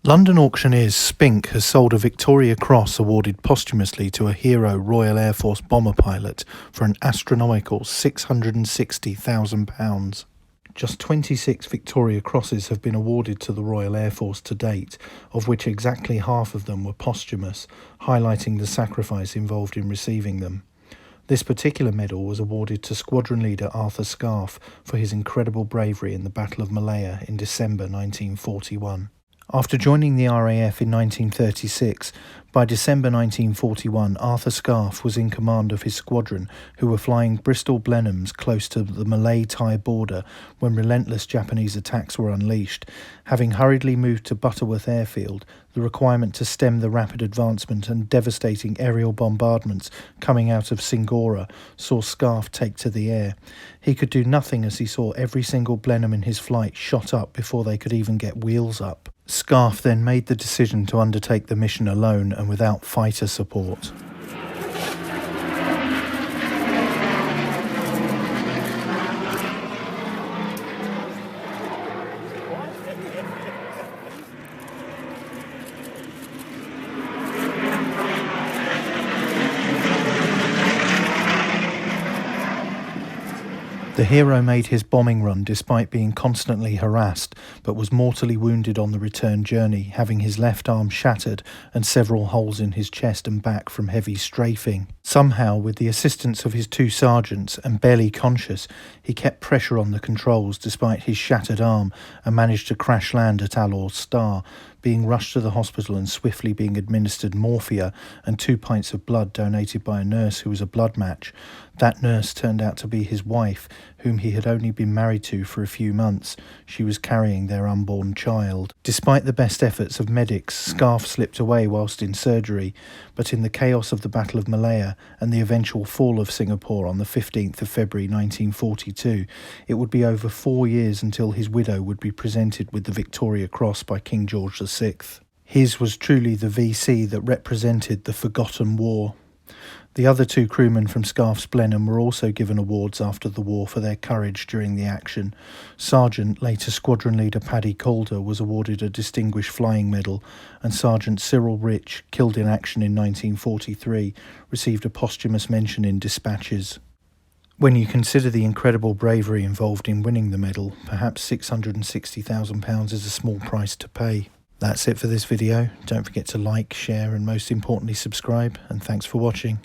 London auctioneers Spink has sold a Victoria Cross awarded posthumously to a hero Royal Air Force bomber pilot for an astronomical £660,000. Just 26 Victoria Crosses have been awarded to the Royal Air Force to date, of which exactly half of them were posthumous, highlighting the sacrifice involved in receiving them. This particular medal was awarded to Squadron Leader Arthur Scarfe for his incredible bravery in the Battle of Malaya in December 1941. After joining the RAF in 1936, by December 1941 Arthur Scarfe was in command of his squadron, who were flying Bristol Blenheims close to the Malay-Thai border when relentless Japanese attacks were unleashed. Having hurriedly moved to Butterworth Airfield, the requirement to stem the rapid advancement and devastating aerial bombardments coming out of Singora saw Scarfe take to the air. He could do nothing as he saw every single Blenheim in his flight shot up before they could even get wheels up. Scarfe then made the decision to undertake the mission alone and without fighter support. The hero made his bombing run despite being constantly harassed, but was mortally wounded on the return journey, having his left arm shattered and several holes in his chest and back from heavy strafing. Somehow, with the assistance of his two sergeants and barely conscious, he kept pressure on the controls despite his shattered arm and managed to crash land at Al Star, being rushed to the hospital and swiftly being administered morphia and 2 pints of blood donated by a nurse who was a blood match. That nurse turned out to be his wife, whom he had only been married to for a few months. She was carrying their unborn child. Despite the best efforts of medics, Scarfe slipped away whilst in surgery, but in the chaos of the Battle of Malaya and the eventual fall of Singapore on the 15th of February 1942, it would be over 4 years until his widow would be presented with the Victoria Cross by King George VI. His was truly the VC that represented the forgotten war. The other two crewmen from Scarfe's Blenheim were also given awards after the war for their courage during the action. Sergeant, later Squadron Leader Paddy Calder, was awarded a Distinguished Flying Medal, and Sergeant Cyril Rich, killed in action in 1943, received a posthumous mention in dispatches. When you consider the incredible bravery involved in winning the medal, perhaps £660,000 is a small price to pay. That's it for this video. Don't forget to like, share and most importantly subscribe, and thanks for watching.